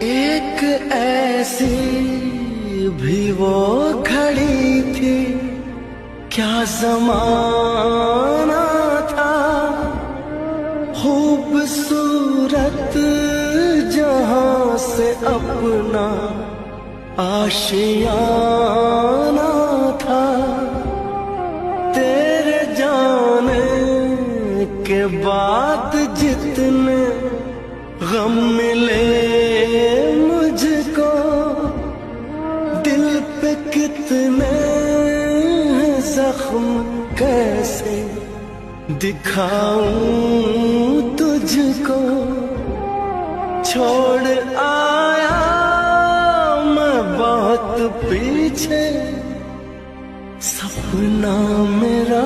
एक ऐसी भी वो घड़ी थी, क्या ज़माना था। खूबसूरत जहां से अपना आशियाना था। तेरे जाने के बाद जितने गम मिले मुझको, दिल पे कितने जख्म कैसे दिखाऊं तुझको। छोड़ आया मैं बहुत पीछे, सपना मेरा